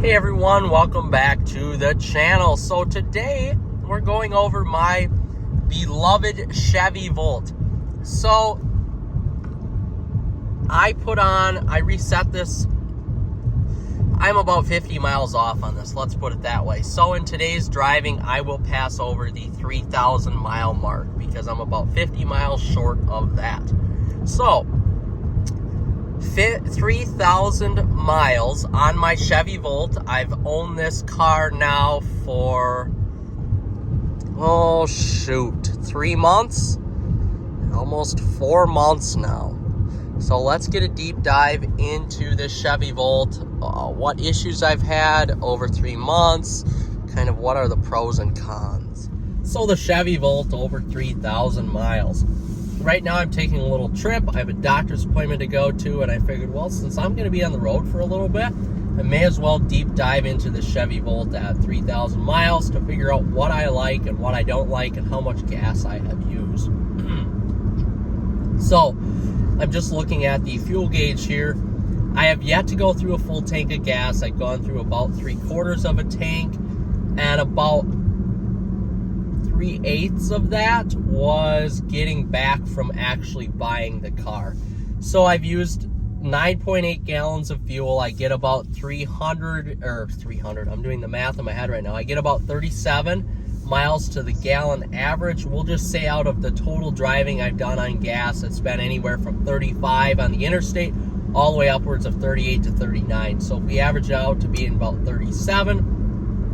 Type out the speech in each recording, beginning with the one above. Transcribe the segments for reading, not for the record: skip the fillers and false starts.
Hey everyone, welcome back to the channel. So today we're going over my beloved Chevy Volt. So I reset this. I'm about 50 miles off on this, let's put it that way. So in today's driving, I will pass over the 3,000 mile mark because I'm about 50 miles short of that. So 3,000 miles on my Chevy Volt. I've owned this car now for, 3 months? Almost 4 months now. So let's get a deep dive into the Chevy Volt, what issues I've had over 3 months, kind of what are the pros and cons. So the Chevy Volt over 3,000 miles. Right now I'm taking a little trip. I have a doctor's appointment to go to, and I figured, well, since I'm going to be on the road for a little bit, I may as well deep dive into the Chevy Volt at 3,000 miles to figure out what I like and what I don't like and how much gas I have used. So I'm just looking at the fuel gauge here. I have yet to go through a full tank of gas. I've gone through about 3/4 of a tank, and about 3/8 of that was getting back from actually buying the car. So I've used 9.8 gallons of fuel. I get about 300, I'm doing the math in my head right now. I get about 37 miles to the gallon average. We'll just say out of the total driving I've done on gas, it's been anywhere from 35 on the interstate all the way upwards of 38 to 39. So if we average it out to being about 37,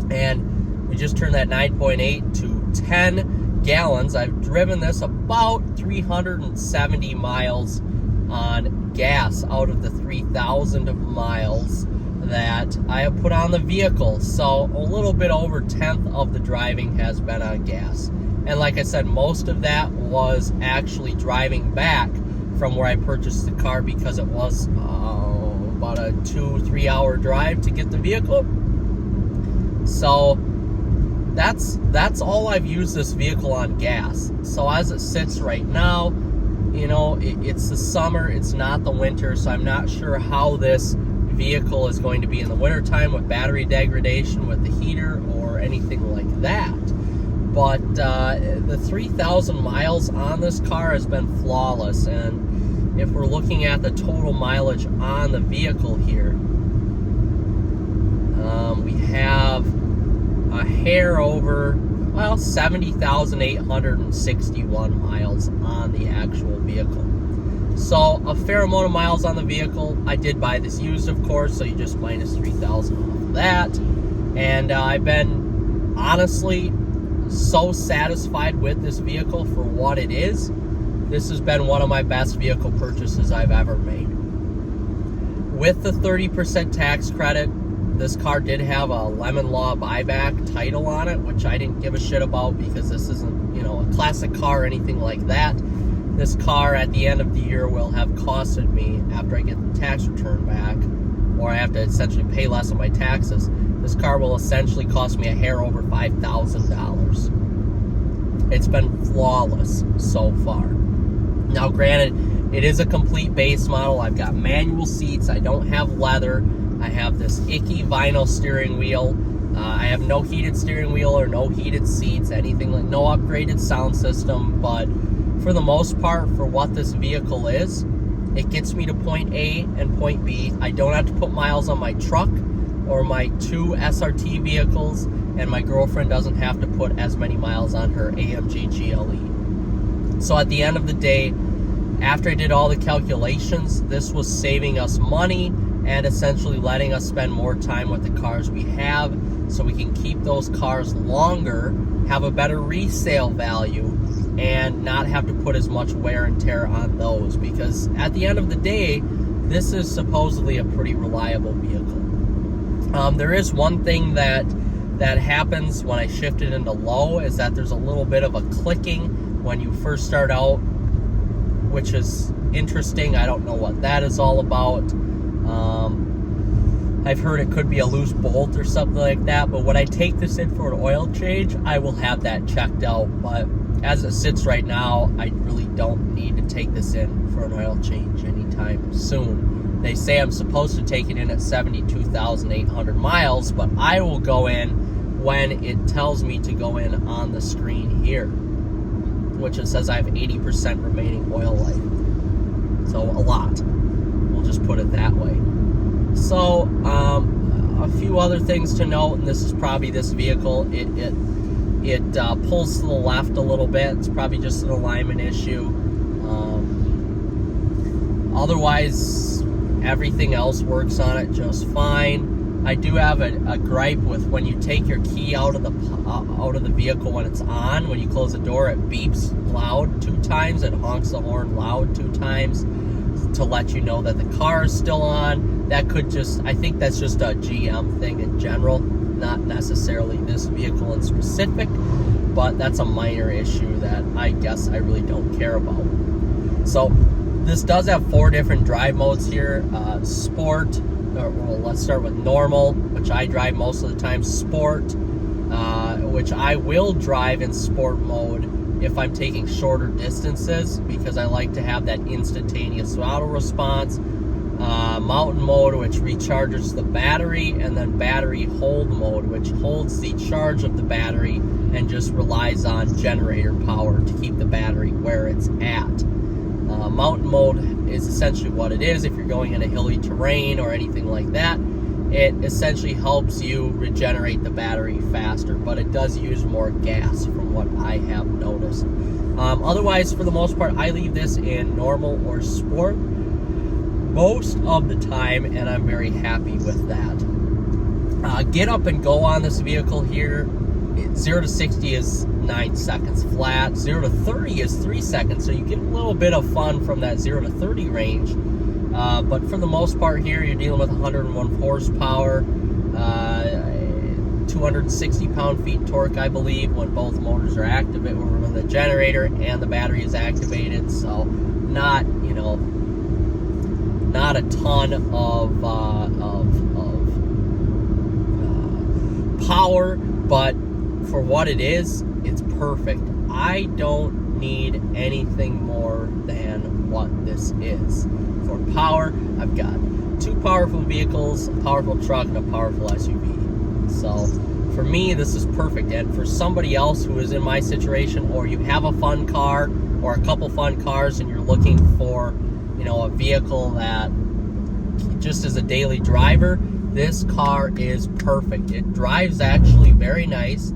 and we just turn that 9.8 to 10 gallons, I've driven this about 370 miles on gas out of the 3,000 miles that I have put on the vehicle. So a little bit over 1/10 of the driving has been on gas. And like I said, most of that was actually driving back from where I purchased the car, because it was about a 2-3 hour drive to get the vehicle. So that's all I've used this vehicle on gas. So as it sits right now, it's the summer, it's not the winter, so I'm not sure how this vehicle is going to be in the wintertime with battery degradation with the heater or anything like that. But the 3,000 miles on this car has been flawless. And if we're looking at the total mileage on the vehicle here, we have a hair over, 70,861 miles on the actual vehicle. So a fair amount of miles on the vehicle. I did buy this used, of course, so you just minus 3,000 off of that. And I've been honestly so satisfied with this vehicle for what it is. This has been one of my best vehicle purchases I've ever made. With the 30% tax credit, this car did have a lemon law buyback title on it, which I didn't give a shit about because this isn't, a classic car or anything like that. This car at the end of the year will have costed me, after I get the tax return back, or I have to essentially pay less on my taxes, this car will essentially cost me a hair over $5,000. It's been flawless so far. Now granted, it is a complete base model. I've got manual seats. I don't have leather. I have this icky vinyl steering wheel. I have no heated steering wheel or no heated seats, anything like, no upgraded sound system. But for the most part, for what this vehicle is, it gets me to point A and point B. I don't have to put miles on my truck or my 2 SRT vehicles, and my girlfriend doesn't have to put as many miles on her AMG GLE. So at the end of the day, after I did all the calculations, this was saving us money and essentially letting us spend more time with the cars we have, so we can keep those cars longer, have a better resale value, and not have to put as much wear and tear on those, because at the end of the day, this is supposedly a pretty reliable vehicle. There is one thing that happens when I shift it into low, is that there's a little bit of a clicking when you first start out, which is interesting. I don't know what that is all about. I've heard it could be a loose bolt or something like that, but when I take this in for an oil change, I will have that checked out. But as it sits right now, I really don't need to take this in for an oil change anytime soon. They say I'm supposed to take it in at 72,800 miles, but I will go in when it tells me to go in on the screen here, which it says I have 80% remaining oil life. So a lot. We'll just put it that way. So a few other things to note, and this is probably this vehicle. It pulls to the left a little bit. It's probably just an alignment issue. Otherwise, everything else works on it just fine. I do have a gripe with when you take your key out of the vehicle when it's on. When you close the door, it beeps loud 2 times. It honks the horn loud 2 times to let you know that the car is still on. That could just, I think that's just a GM thing in general, not necessarily this vehicle in specific, but that's a minor issue that I guess I really don't care about. So this does have 4 different drive modes here. Sport, well, let's start with normal, which I drive most of the time. Sport, which I will drive in sport mode if I'm taking shorter distances, because I like to have that instantaneous throttle response. Mountain mode, which recharges the battery, and then battery hold mode, which holds the charge of the battery and just relies on generator power to keep the battery where it's at. Mountain mode is essentially what it is. If you're going in a hilly terrain or anything like that, it essentially helps you regenerate the battery faster, but it does use more gas from what I have noticed. Otherwise, for the most part, I leave this in normal or sport most of the time, and I'm very happy with that. Get up and go on this vehicle here, 0 to 60 is 9 seconds flat, 0 to 30 is 3 seconds, so you get a little bit of fun from that 0 to 30 range. But for the most part here, you're dealing with 101 horsepower, 260 pound-feet torque, I believe, when both motors are activated, or when the generator and the battery is activated. So not, not a ton of power, but for what it is, it's perfect. I don't need anything more than what this is. For power, I've got 2 powerful vehicles, a powerful truck, and a powerful SUV. So for me, this is perfect. And for somebody else who is in my situation, or you have a fun car or a couple fun cars and you're looking for, a vehicle that just as a daily driver, this car is perfect. It drives actually very nice.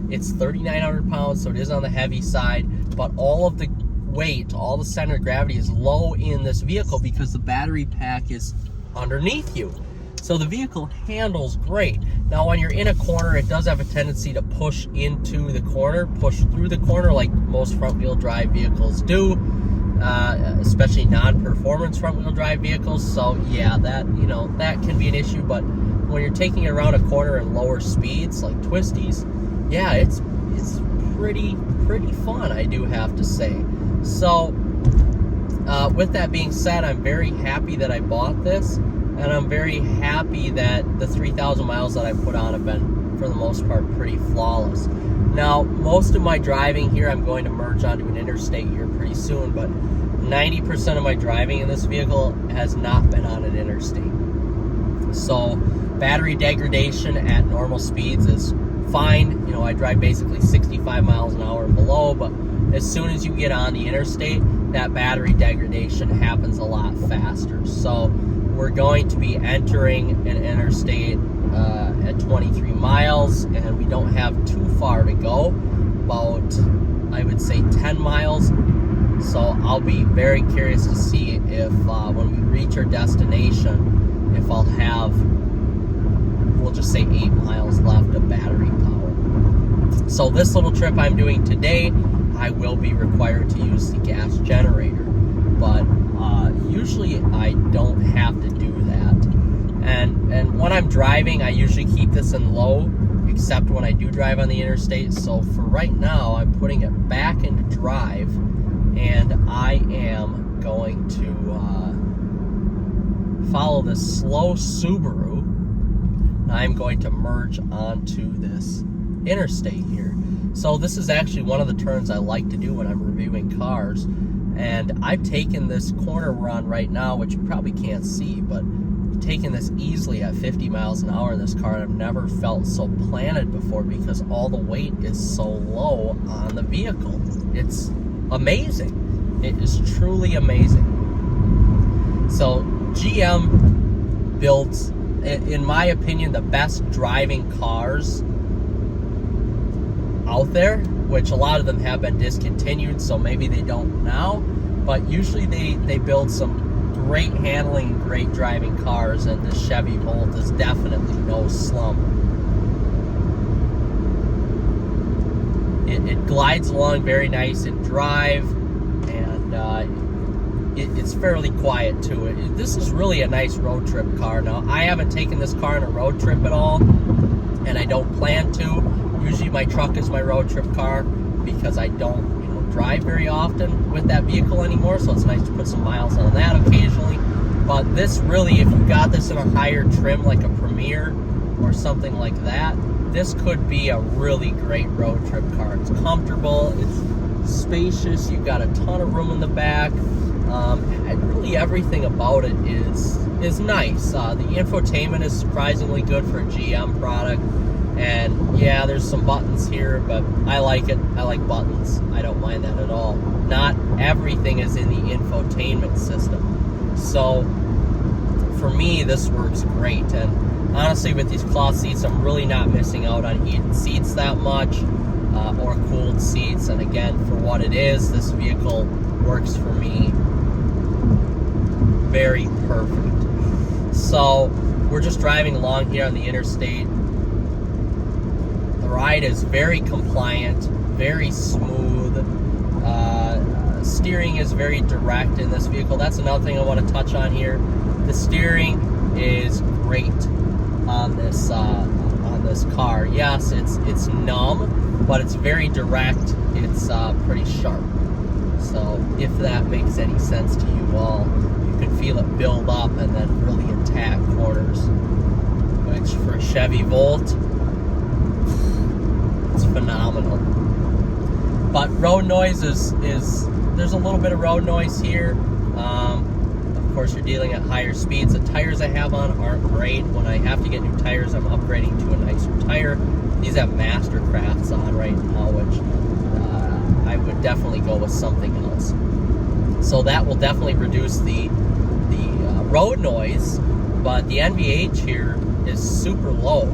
It's 3,900 pounds, so it is on the heavy side, but all of the weight, all the center of gravity is low in this vehicle because the battery pack is underneath you. So the vehicle handles great. Now when you're in a corner, it does have a tendency to push into the corner, push through the corner like most front-wheel drive vehicles do, especially non-performance front-wheel drive vehicles. So yeah, that can be an issue, but when you're taking it around a corner at lower speeds, like twisties, yeah, it's pretty fun, I do have to say. So with that being said, I'm very happy that I bought this, and I'm very happy that the 3,000 miles that I put on have been, for the most part, pretty flawless. Now, most of my driving here, I'm going to merge onto an interstate here pretty soon, but 90% of my driving in this vehicle has not been on an interstate. So battery degradation at normal speeds is fine. I drive basically 65 miles an hour and below, but as soon as you get on the interstate, that battery degradation happens a lot faster. So we're going to be entering an interstate at 23 miles, and we don't have too far to go, about, I would say, 10 miles. So I'll be very curious to see if when we reach our destination, if I'll have, we'll just say 8 miles left of battery power. So this little trip I'm doing today, I will be required to use the gas generator, but usually I don't have to do that. And when I'm driving, I usually keep this in low, except when I do drive on the interstate. So for right now, I'm putting it back into drive, and I am going to follow this slow Subaru. I'm going to merge onto this interstate here. So this is actually one of the turns I like to do when I'm reviewing cars. And I've taken this corner we're on right now, which you probably can't see, but taken this easily at 50 miles an hour in this car, and I've never felt so planted before because all the weight is so low on the vehicle. It's amazing. It is truly amazing. So GM builds, in my opinion, the best driving cars out there, which a lot of them have been discontinued, so maybe they don't now, but usually they build some great handling, great driving cars, and the Chevy Volt is definitely no slump. It glides along very nice in drive, and it's fairly quiet too. This is really a nice road trip car. Now, I haven't taken this car on a road trip at all, and I don't plan to. Usually my truck is my road trip car because I don't drive very often with that vehicle anymore, so it's nice to put some miles on that occasionally. But this really, if you got this in a higher trim like a Premier or something like that, this could be a really great road trip car. It's comfortable, it's spacious, you've got a ton of room in the back. Really everything about it is nice. The infotainment is surprisingly good for a GM product. And yeah, there's some buttons here, but I like it. I like buttons. I don't mind that at all. Not everything is in the infotainment system. So for me, this works great. And honestly, with these cloth seats, I'm really not missing out on heated seats that much, or cooled seats. And again, for what it is, this vehicle works for me very perfect. So we're just driving along here on the interstate. The ride is very compliant, very smooth. Steering is very direct in this vehicle. That's another thing I want to touch on here. The steering is great on this car. Yes, it's numb, but it's very direct. It's pretty sharp. So if that makes any sense to you all, you can feel it build up and then really attack corners. Which for a Chevy Volt, it's phenomenal. But road noise is there's a little bit of road noise here. Of course, you're dealing at higher speeds. The tires I have on aren't great. When I have to get new tires, I'm upgrading to a nicer tire. These have Mastercrafts on right now, which I would definitely go with something else. So that will definitely reduce the road noise, but the NVH here is super low.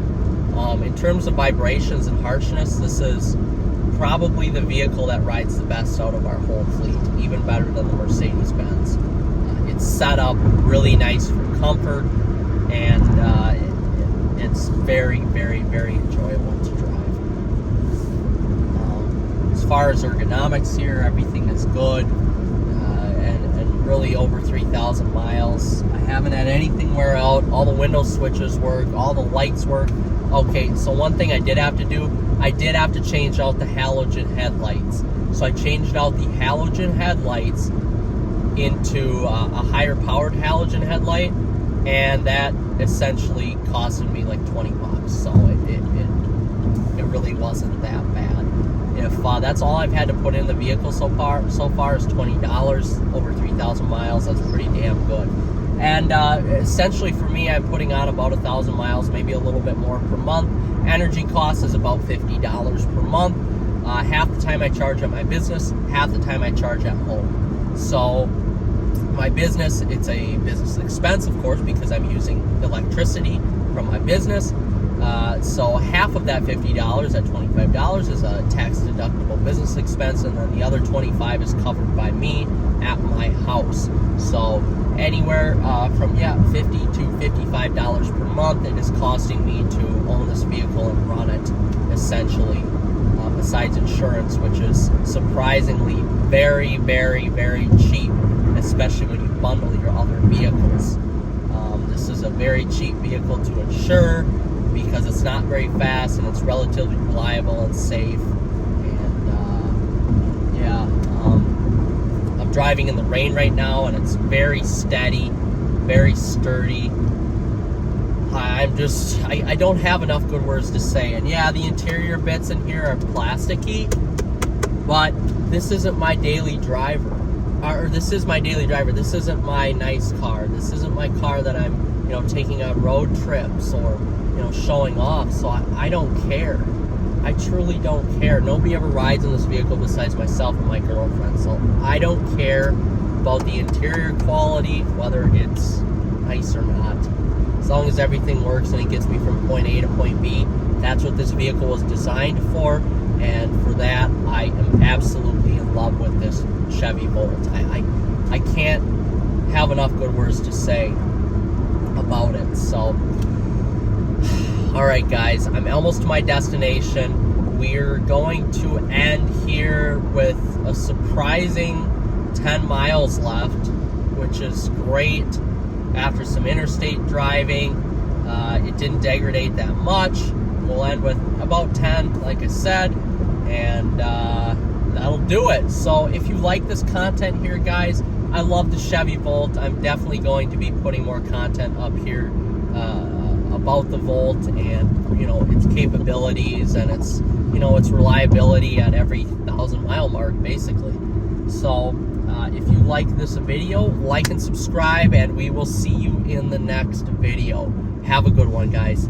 In terms of vibrations and harshness, this is probably the vehicle that rides the best out of our whole fleet, even better than the Mercedes-Benz. It's set up really nice for comfort, and it's very, very, very enjoyable to drive. As far as ergonomics here, everything is good, and really over 3,000 miles. I haven't had anything wear out. All the window switches work, all the lights work. Okay, so one thing I did have to do, I did have to change out the halogen headlights. So I changed out the halogen headlights into a higher powered halogen headlight, and that essentially costed me like 20 bucks. So it really wasn't that bad. If that's all I've had to put in the vehicle so far is $20 over 3,000 miles. That's pretty damn good. And essentially for me, I'm putting on about 1,000 miles, maybe a little bit more per month. Energy cost is about $50 per month. Half the time I charge at my business, half the time I charge at home. So my business, it's a business expense, of course, because I'm using electricity from my business. So half of that $50, that $25, is a tax-deductible business expense, and then the other $25 is covered by me at my house. So anywhere from $50 to $55 per month it is costing me to own this vehicle and run it, essentially, besides insurance, which is surprisingly very, very, very cheap, especially when you bundle your other vehicles. This is a very cheap vehicle to insure because it's not very fast and it's relatively reliable and safe. And I'm driving in the rain right now, and it's very steady, very sturdy. I don't have enough good words to say. And yeah, the interior bits in here are plasticky, but this isn't my daily driver. or this is my daily driver. This isn't my nice car. This isn't my car that I'm, taking on road trips or, showing off. So I don't care. I truly don't care. Nobody ever rides in this vehicle besides myself and my girlfriend. So I don't care about the interior quality, whether it's nice or not. As long as everything works and it gets me from point A to point B, that's what this vehicle was designed for. And for that, I am absolutely in love with this Chevy Volt. I can't have enough good words to say about it. So, all right, guys, I'm almost to my destination. We're going to end here with a surprising 10 miles left, which is great. After some interstate driving, it didn't degrade that much. We'll end with about 10, like I said, and that'll do it. So if you like this content here, guys, I love the Chevy Volt. I'm definitely going to be putting more content up here about the Volt and its capabilities and its its reliability at every 1,000-mile mark, basically. So if you like this video, like and subscribe, and we will see you in the next video. Have a good one, guys.